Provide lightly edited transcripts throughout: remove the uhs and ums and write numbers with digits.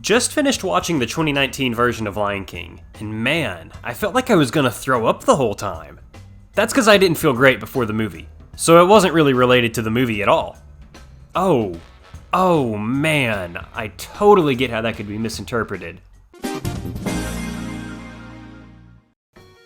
Just finished watching the 2019 version of Lion King, and man, I felt like I was gonna throw up the whole time. That's because I didn't feel great before the movie, so it wasn't really related to the movie at all. Oh man, I totally get how that could be misinterpreted.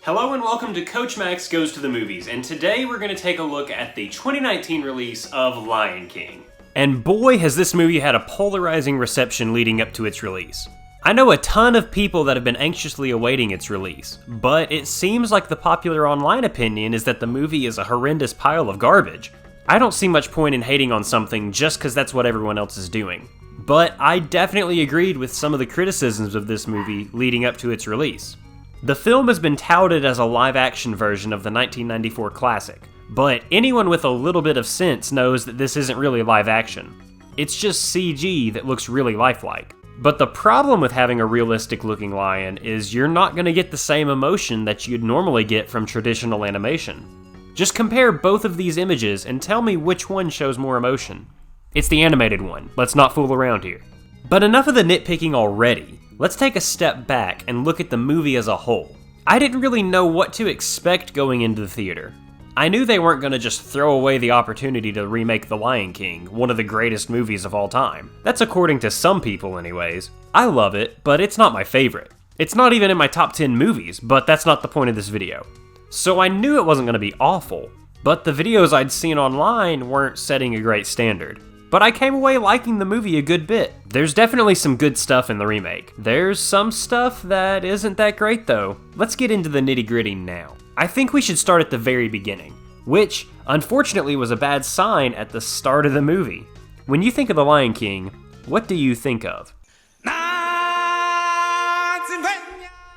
Hello and welcome to Coach Max Goes to the Movies, and today we're going to take a look at the 2019 release of Lion King. And boy, has this movie had a polarizing reception leading up to its release. I know a ton of people that have been anxiously awaiting its release, but it seems like the popular online opinion is that the movie is a horrendous pile of garbage. I don't see much point in hating on something just because that's what everyone else is doing. But I definitely agreed with some of the criticisms of this movie leading up to its release. The film has been touted as a live-action version of the 1994 classic, but anyone with a little bit of sense knows that this isn't really live action. It's just CG that looks really lifelike. But the problem with having a realistic looking lion is you're not going to get the same emotion that you'd normally get from traditional animation. Just compare both of these images and tell me which one shows more emotion. It's the animated one, let's not fool around here. But enough of the nitpicking already. Let's take a step back and look at the movie as a whole. I didn't really know what to expect going into the theater. I knew they weren't going to just throw away the opportunity to remake The Lion King, one of the greatest movies of all time. That's according to some people anyways. I love it, but it's not my favorite. It's not even in my top 10 movies, but that's not the point of this video. So I knew it wasn't going to be awful, but the videos I'd seen online weren't setting a great standard. But I came away liking the movie a good bit. There's definitely some good stuff in the remake. There's some stuff that isn't that great though. Let's get into the nitty-gritty now. I think we should start at the very beginning, which unfortunately was a bad sign at the start of the movie. When you think of The Lion King, what do you think of?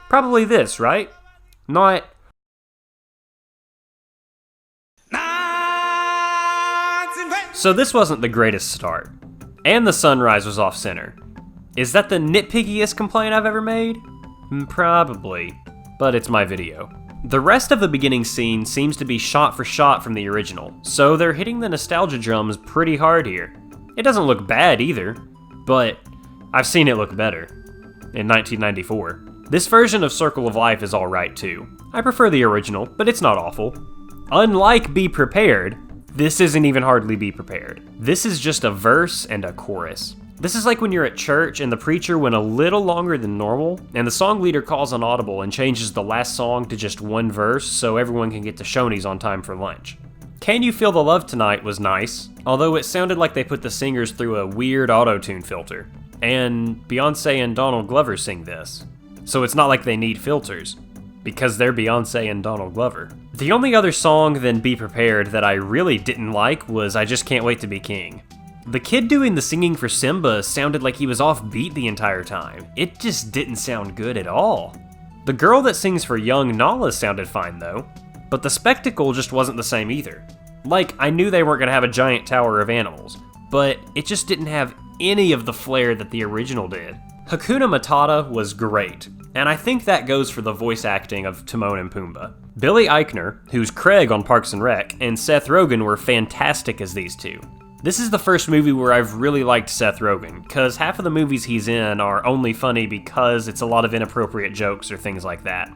Probably this, right? Not... So this wasn't the greatest start, and the sunrise was off center. Is that the nitpickiest complaint I've ever made? Probably, but it's my video. The rest of the beginning scene seems to be shot for shot from the original, so they're hitting the nostalgia drums pretty hard here. It doesn't look bad either, but I've seen it look better. In 1994. This version of Circle of Life is alright too. I prefer the original, but it's not awful. Unlike Be Prepared, this isn't even hardly Be Prepared. This is just a verse and a chorus. This is like when you're at church and the preacher went a little longer than normal, and the song leader calls an audible and changes the last song to just one verse so everyone can get to Shoney's on time for lunch. Can You Feel the Love Tonight was nice, although it sounded like they put the singers through a weird auto-tune filter. And Beyonce and Donald Glover sing this, so it's not like they need filters, because they're Beyonce and Donald Glover. The only other song than Be Prepared that I really didn't like was I Just Can't Wait to Be King. The kid doing the singing for Simba sounded like he was off beat the entire time. It just didn't sound good at all. The girl that sings for young Nala sounded fine though, but the spectacle just wasn't the same either. Like, I knew they weren't gonna have a giant tower of animals, but it just didn't have any of the flair that the original did. Hakuna Matata was great, and I think that goes for the voice acting of Timon and Pumbaa. Billy Eichner, who's Craig on Parks and Rec, and Seth Rogen were fantastic as these two. This is the first movie where I've really liked Seth Rogen, cause half of the movies he's in are only funny because it's a lot of inappropriate jokes or things like that.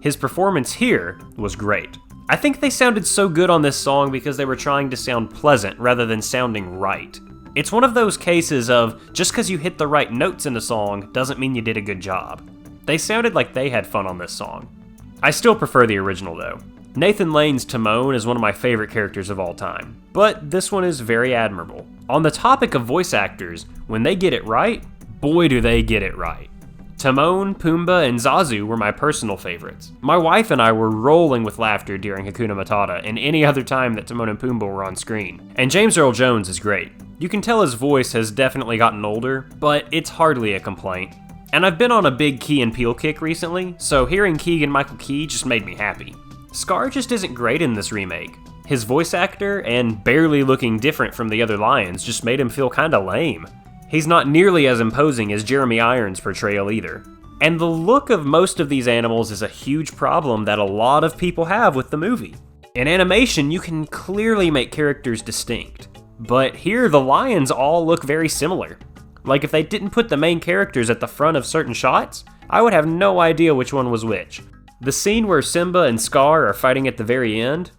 His performance here was great. I think they sounded so good on this song because they were trying to sound pleasant rather than sounding right. It's one of those cases of just cause you hit the right notes in a song doesn't mean you did a good job. They sounded like they had fun on this song. I still prefer the original though. Nathan Lane's Timon is one of my favorite characters of all time, but this one is very admirable. On the topic of voice actors, when they get it right, boy do they get it right. Timon, Pumbaa, and Zazu were my personal favorites. My wife and I were rolling with laughter during Hakuna Matata and any other time that Timon and Pumbaa were on screen. And James Earl Jones is great. You can tell his voice has definitely gotten older, but it's hardly a complaint. And I've been on a big Key and Peele kick recently, so hearing Keegan-Michael Key just made me happy. Scar just isn't great in this remake. His voice actor, and barely looking different from the other lions, just made him feel kinda lame. He's not nearly as imposing as Jeremy Irons' portrayal either. And the look of most of these animals is a huge problem that a lot of people have with the movie. In animation, you can clearly make characters distinct, but here the lions all look very similar. Like if they didn't put the main characters at the front of certain shots, I would have no idea which one was which. The scene where Simba and Scar are fighting at the very end,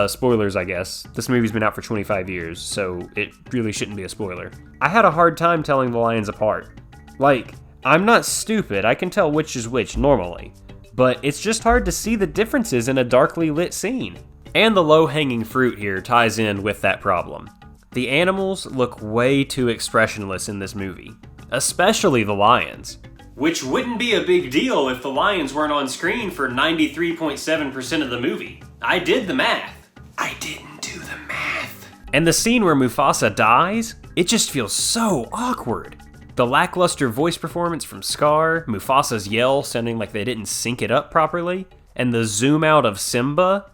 spoilers I guess. This movie's been out for 25 years, so it really shouldn't be a spoiler. I had a hard time telling the lions apart. Like, I'm not stupid, I can tell which is which normally, but it's just hard to see the differences in a darkly lit scene. And the low-hanging fruit here ties in with that problem. The animals look way too expressionless in this movie, especially the lions. Which wouldn't be a big deal if the lions weren't on screen for 93.7% of the movie. I did the math. I didn't do the math. And the scene where Mufasa dies, it just feels so awkward. The lackluster voice performance from Scar, Mufasa's yell sounding like they didn't sync it up properly, and the zoom out of Simba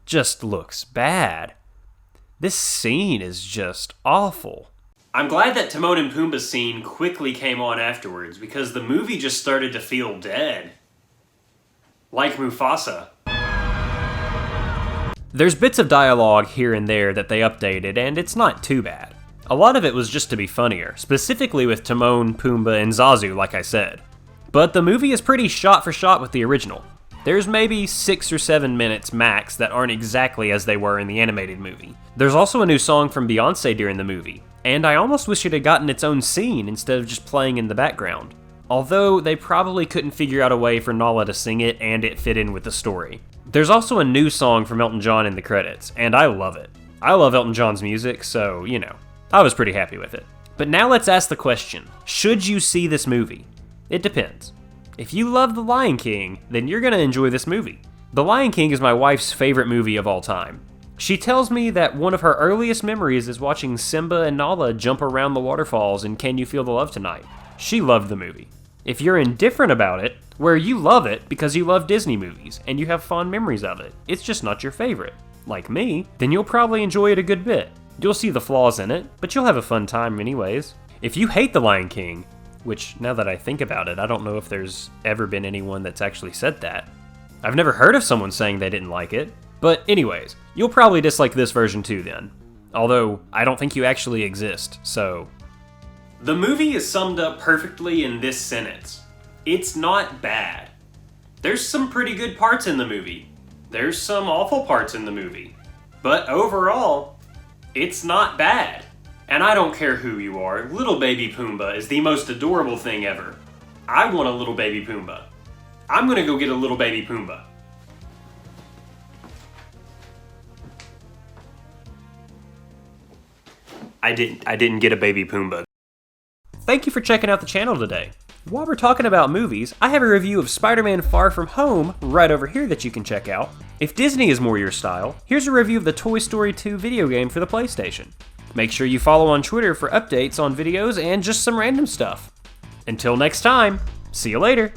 just looks bad. This scene is just awful. I'm glad that Timon and Pumbaa's scene quickly came on afterwards because the movie just started to feel dead. Like Mufasa. There's bits of dialogue here and there that they updated, and it's not too bad. A lot of it was just to be funnier, specifically with Timon, Pumbaa, and Zazu, like I said. But the movie is pretty shot for shot with the original. There's maybe 6 or 7 minutes max that aren't exactly as they were in the animated movie. There's also a new song from Beyonce during the movie, and I almost wish it had gotten its own scene instead of just playing in the background. Although they probably couldn't figure out a way for Nala to sing it and it fit in with the story. There's also a new song from Elton John in the credits, and I love it. I love Elton John's music, so, you know, I was pretty happy with it. But now let's ask the question, should you see this movie? It depends. If you love The Lion King, then you're gonna enjoy this movie. The Lion King is my wife's favorite movie of all time. She tells me that one of her earliest memories is watching Simba and Nala jump around the waterfalls in Can You Feel the Love Tonight? She loved the movie. If you're indifferent about it, where you love it because you love Disney movies and you have fond memories of it, it's just not your favorite, like me, then you'll probably enjoy it a good bit. You'll see the flaws in it, but you'll have a fun time anyways. If you hate The Lion King, which now that I think about it, I don't know if there's ever been anyone that's actually said that. I've never heard of someone saying they didn't like it. But anyways, you'll probably dislike this version too then. Although, I don't think you actually exist, so... The movie is summed up perfectly in this sentence. It's not bad. There's some pretty good parts in the movie. There's some awful parts in the movie. But overall, it's not bad. And I don't care who you are, little baby Pumbaa is the most adorable thing ever. I want a little baby Pumbaa. I'm gonna go get a little baby Pumbaa. I didn't get a baby Pumbaa. Thank you for checking out the channel today. While we're talking about movies, I have a review of Spider-Man Far From Home right over here that you can check out. If Disney is more your style, here's a review of the Toy Story 2 video game for the PlayStation. Make sure you follow on Twitter for updates on videos and just some random stuff. Until next time, see you later!